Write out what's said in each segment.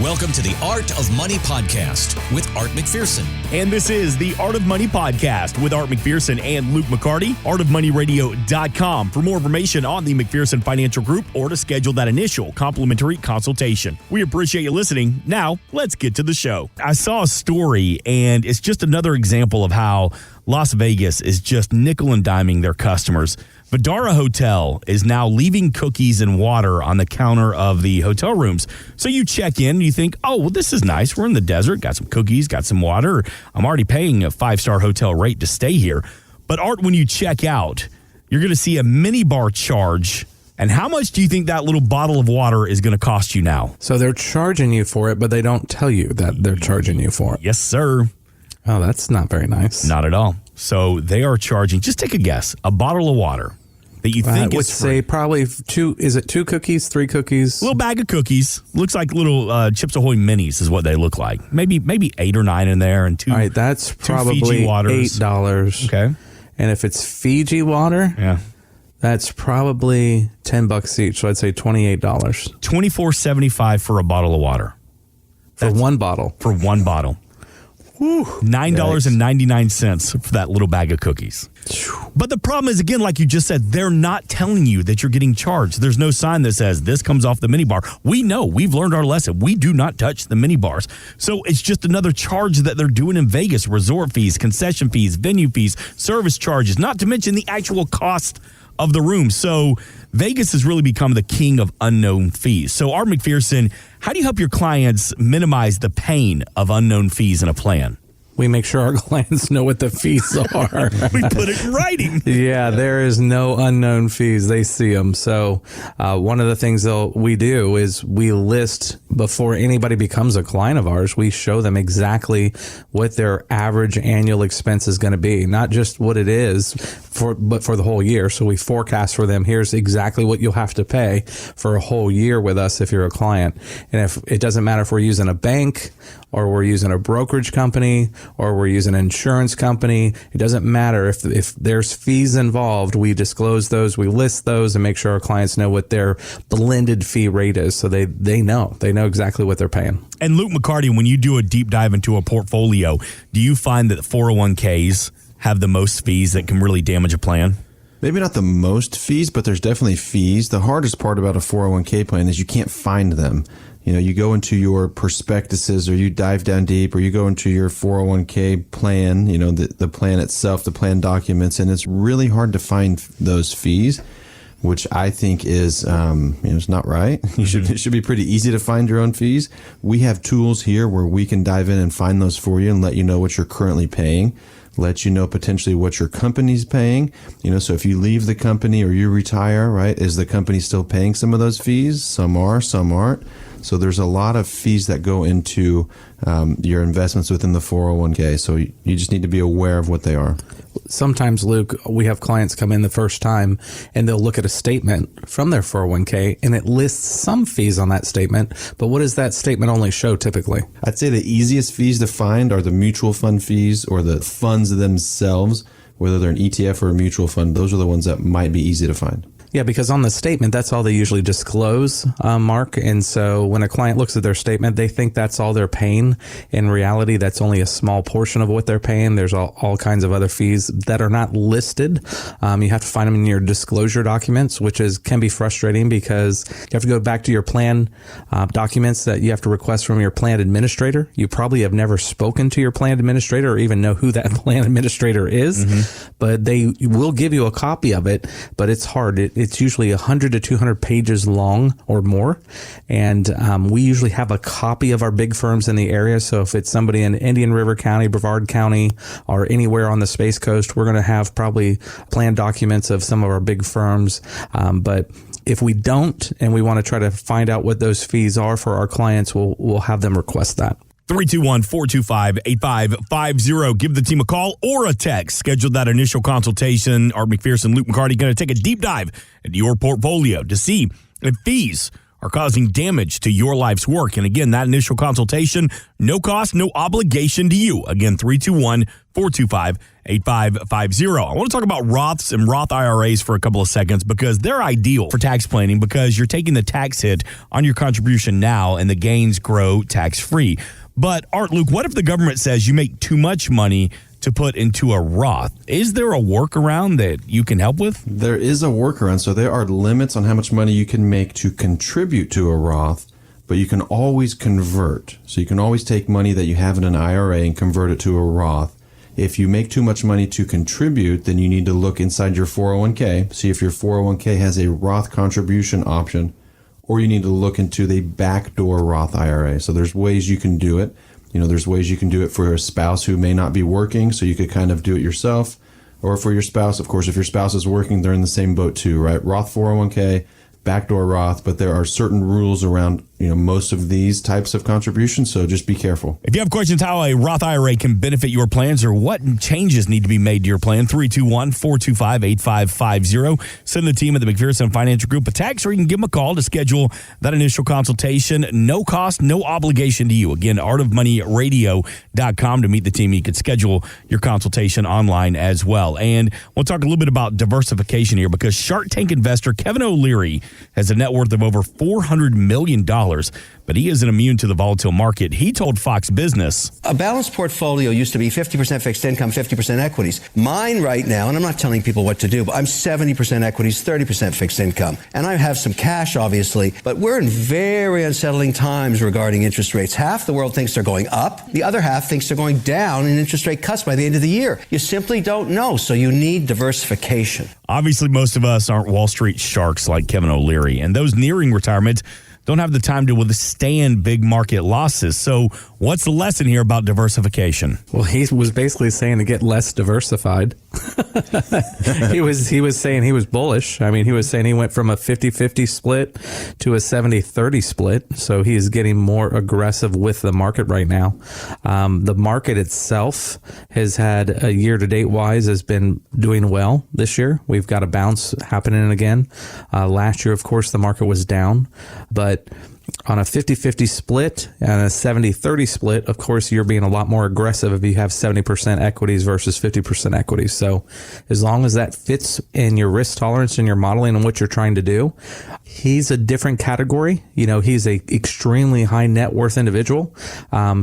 Welcome to the Art of Money Podcast with Art McPherson. And this is the Art of Money Podcast with Art McPherson and Luke McCarty, artofmoneyradio.com for more information on the McPherson Financial Group or to schedule that initial complimentary consultation. We appreciate you listening. Now, let's get to the show. I saw a story, and it's just another example of how Las Vegas is just nickel and diming their customers. Vdara Hotel is now leaving cookies and water on the counter of the hotel rooms. So you check in and you think, oh, well, this is nice. We're in the desert, got some cookies, got some water. I'm already paying a 5-star hotel rate to stay here. But Art, when you check out, you're going to see a minibar charge. And how much do you think that little bottle of water is going to cost you now? So they're charging you for it, but they don't tell you that they're charging you for it. Yes, sir. Oh, that's not very nice. Not at all. So they are charging, just take a guess, a bottle of water that you think would is free. say probably is it 2 cookies, 3 cookies? A little bag of cookies. Looks like little Chips Ahoy minis is what they look like. Maybe 8 or 9 in there, and 2. All right, that's probably Fiji waters. $8. Okay. And if it's Fiji water, Yeah. that's probably $10 each. So I'd say $28 $24.75 for a bottle of water. for one bottle. For one bottle. Whew. $9.99 for that little bag of cookies. But the problem is, again, like you just said, they're not telling you that you're getting charged. There's no sign that says this comes off the minibar. We know. We've learned our lesson. We do not touch the minibars. So it's just another charge that they're doing in Vegas. Resort fees, concession fees, venue fees, service charges, not to mention the actual cost of the room. So Vegas has really become the king of unknown fees. So Art McPherson, how do you help your clients minimize the pain of unknown fees in a plan? We make sure our clients know what the fees are. We put it in writing. Yeah, there is no unknown fees. They see them. So one of the things we do is we list, before anybody becomes a client of ours, we show them exactly what their average annual expense is going to be. Not just what it is, but for the whole year. So we forecast for them, here's exactly what you'll have to pay for a whole year with us if you're a client. And if it doesn't matter if we're using a bank or we're using a brokerage company or we're using an insurance company, it doesn't matter. If there's fees involved, we disclose those, we list those, and make sure our clients know what their blended fee rate is. So they know exactly what they're paying. And Luke McCarty, when you do a deep dive into a portfolio, do you find that 401ks have the most fees that can really damage a plan? Maybe not the most fees, but there's definitely fees. The hardest part about a 401k plan is you can't find them. You know, you go into your prospectuses or you dive down deep or you go into your 401k plan, you know, the plan itself, the plan documents, and it's really hard to find those fees, which I think is, it's not right. It should be pretty easy to find your own fees. We have tools here where we can dive in and find those for you and let you know what you're currently paying. Let you know potentially what your company's paying. You know, so if you leave the company or you retire, right, is the company still paying some of those fees? Some are, some aren't. So there's a lot of fees that go into your investments within the 401k. So you just need to be aware of what they are. Sometimes, Luke, we have clients come in the first time and they'll look at a statement from their 401k and it lists some fees on that statement. But what does that statement only show typically? I'd say the easiest fees to find are the mutual fund fees or the funds themselves, whether they're an ETF or a mutual fund. Those are the ones that might be easy to find. Yeah, because on the statement, that's all they usually disclose, Mark. And so when a client looks at their statement, they think that's all they're paying. In reality, that's only a small portion of what they're paying. There's all kinds of other fees that are not listed. You have to find them in your disclosure documents, which can be frustrating because you have to go back to your plan documents that you have to request from your plan administrator. You probably have never spoken to your plan administrator or even know who that plan administrator is, but they will give you a copy of it, but it's hard. It's usually 100 to 200 pages long or more. And we usually have a copy of our big firms in the area. So if it's somebody in Indian River County, Brevard County, or anywhere on the Space Coast, we're going to have probably plan documents of some of our big firms. But if we don't, and we want to try to find out what those fees are for our clients, we'll have them request that. 321-425-8550. Give the team a call or a text. Schedule that initial consultation. Art McPherson, Luke McCarty, going to take a deep dive into your portfolio to see if fees are causing damage to your life's work. And again, that initial consultation, no cost, no obligation to you. Again, 321-425-8550. I want to talk about Roths and Roth IRAs for a couple of seconds because they're ideal for tax planning because you're taking the tax hit on your contribution now and the gains grow tax-free. But Art, Luke, what if the government says you make too much money to put into a Roth? Is there a workaround that you can help with? There is a workaround. So there are limits on how much money you can make to contribute to a Roth, but you can always convert. So you can always take money that you have in an IRA and convert it to a Roth. If you make too much money to contribute, then you need to look inside your 401k, see if your 401k has a Roth contribution option, or you need to look into the backdoor Roth IRA. So there's ways you can do it. There's ways you can do it for a spouse who may not be working, so you could kind of do it yourself. Or for your spouse, of course, if your spouse is working, they're in the same boat too, right? Roth 401k, backdoor Roth, but there are certain rules around, most of these types of contributions, so just be careful. If you have questions how a Roth IRA can benefit your plans or what changes need to be made to your plan, 321-425-8550. Send the team at the McPherson Financial Group a text, or you can give them a call to schedule that initial consultation. No cost, no obligation to you. Again, artofmoneyradio.com to meet the team. You can schedule your consultation online as well. And we'll talk a little bit about diversification here because Shark Tank investor Kevin O'Leary has a net worth of over $400 million. But he isn't immune to the volatile market. He told Fox Business, a balanced portfolio used to be 50% fixed income, 50% equities. Mine right now, and I'm not telling people what to do, but I'm 70% equities, 30% fixed income. And I have some cash, obviously, but we're in very unsettling times regarding interest rates. Half the world thinks they're going up. The other half thinks they're going down in interest rate cuts by the end of the year. You simply don't know, so you need diversification. Obviously, most of us aren't Wall Street sharks like Kevin O'Leary, and those nearing retirement don't have the time to withstand big market losses. So what's the lesson here about diversification? Well, he was basically saying to get less diversified. He was saying he was bullish. I mean, he was saying he went from a 50-50 split to a 70-30 split. So he is getting more aggressive with the market right now. The market itself has had a year-to-date wise has been doing well this year. We've got a bounce happening again. Last year, of course, the market was down, but on a 50-50 split and a 70-30 split, of course, you're being a lot more aggressive if you have 70% equities versus 50% equities. So as long as that fits in your risk tolerance and your modeling and what you're trying to do, he's a different category. He's a extremely high net worth individual.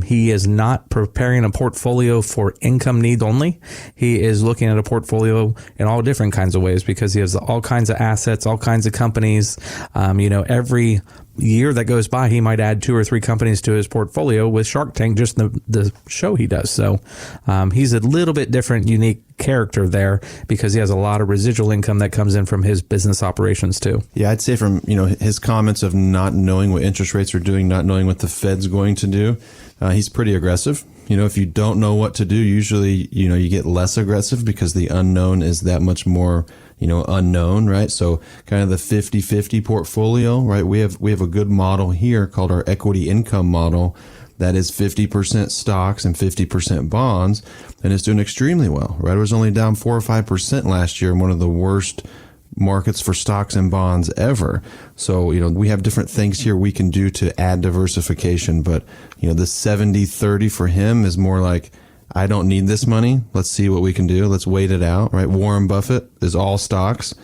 He is not preparing a portfolio for income needs only. He is looking at a portfolio in all different kinds of ways because he has all kinds of assets, all kinds of companies. Every year that goes by, he might add 2 or 3 companies to his portfolio with Shark Tank, just the show he does. So he's a little bit different, unique character there because he has a lot of residual income that comes in from his business operations too. Yeah, I'd say from his comments of not knowing what interest rates are doing, not knowing what the Fed's going to do, he's pretty aggressive. If you don't know what to do, usually you get less aggressive because the unknown is that much more unknown, right? So kind of the 50-50 portfolio, right? We have a good model here called our equity income model that is 50% stocks and 50% bonds, and it's doing extremely well, right? It was only down 4 or 5% last year in one of the worst markets for stocks and bonds ever. So, we have different things here we can do to add diversification, but, the 70-30 for him is more like, I don't need this money. Let's see what we can do. Let's wait it out, right? Warren Buffett is all stocks.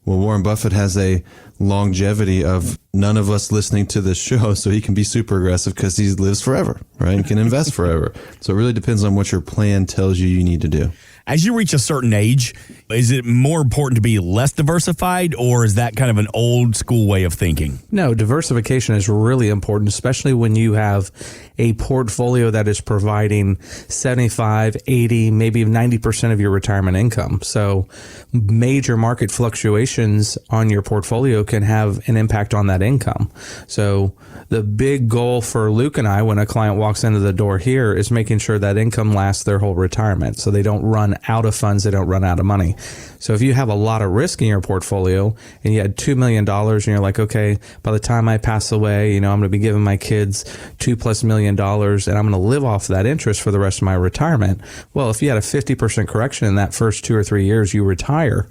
Well, Warren Buffett has a longevity of none of us listening to this show, so he can be super aggressive because he lives forever, right? And can invest forever. So it really depends on what your plan tells you need to do. As you reach a certain age, is it more important to be less diversified, or is that kind of an old school way of thinking? No, diversification is really important, especially when you have a portfolio that is providing 75, 80, maybe 90% of your retirement income. So major market fluctuations on your portfolio can have an impact on that income. So the big goal for Luke and I, when a client walks into the door here, is making sure that income lasts their whole retirement. So they don't run out of funds, they don't run out of money. So if you have a lot of risk in your portfolio and you had $2 million and you're like, okay, by the time I pass away, I'm going to be giving my kids $2+ million and I'm going to live off that interest for the rest of my retirement. Well, if you had a 50% correction in that first 2 or 3 years you retire,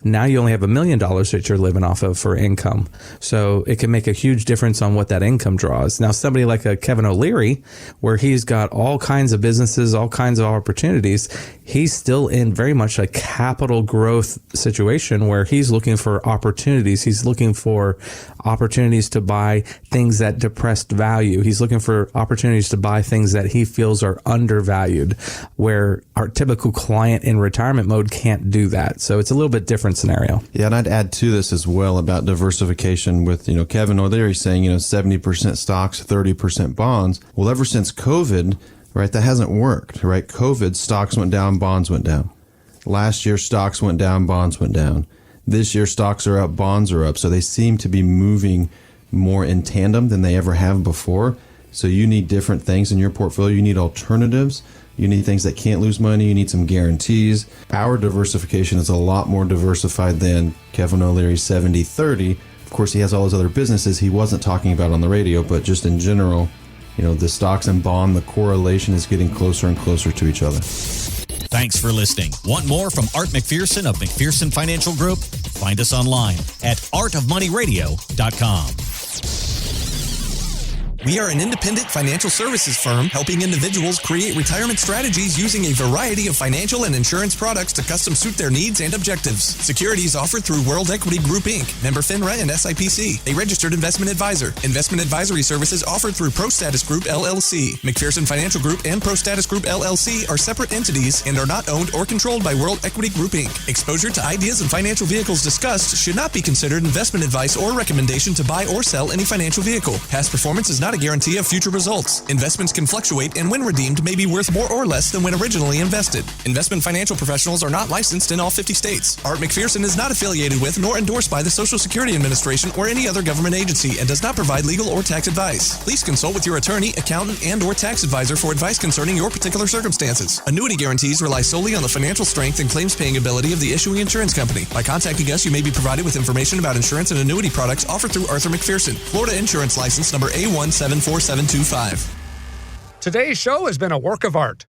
Now you only have $1 million that you're living off of for income. So it can make a huge difference on what that income draws. Now, somebody like a Kevin O'Leary, where he's got all kinds of businesses, all kinds of opportunities, he's still in very much a capital growth situation where he's looking for opportunities. He's looking for opportunities to buy things at depressed value. He's looking for opportunities to buy things that he feels are undervalued, where our typical client in retirement mode can't do that. So it's a little bit different scenario. Yeah, and I'd add to this as well about diversification with, Kevin O'Leary saying, 70% stocks, 30% bonds. Well, ever since COVID, right, that hasn't worked, right? COVID, stocks went down, bonds went down. Last year, stocks went down, bonds went down. This year, stocks are up, bonds are up. So they seem to be moving more in tandem than they ever have before. So you need different things in your portfolio. You need alternatives. You need things that can't lose money. You need some guarantees. Our diversification is a lot more diversified than Kevin O'Leary's 70-30. Of course, he has all his other businesses he wasn't talking about on the radio, but just in general, the stocks and bond, the correlation is getting closer and closer to each other. Thanks for listening. Want more from Art McPherson of McPherson Financial Group? Find us online at artofmoneyradio.com. We are an independent financial services firm helping individuals create retirement strategies using a variety of financial and insurance products to custom suit their needs and objectives. Securities offered through World Equity Group, Inc., member FINRA and SIPC, a registered investment advisor. Investment advisory services offered through ProStatus Group, LLC. McPherson Financial Group and ProStatus Group, LLC are separate entities and are not owned or controlled by World Equity Group, Inc. Exposure to ideas and financial vehicles discussed should not be considered investment advice or recommendation to buy or sell any financial vehicle. Past performance is not a guarantee of future results. Investments can fluctuate and when redeemed may be worth more or less than when originally invested. Investment financial professionals are not licensed in all 50 states. Art McPherson is not affiliated with nor endorsed by the Social Security Administration or any other government agency and does not provide legal or tax advice. Please consult with your attorney, accountant, and or tax advisor for advice concerning your particular circumstances. Annuity guarantees rely solely on the financial strength and claims paying ability of the issuing insurance company. By contacting us, you may be provided with information about insurance and annuity products offered through Arthur McPherson. Florida Insurance License number A174725. Today's show has been a work of art.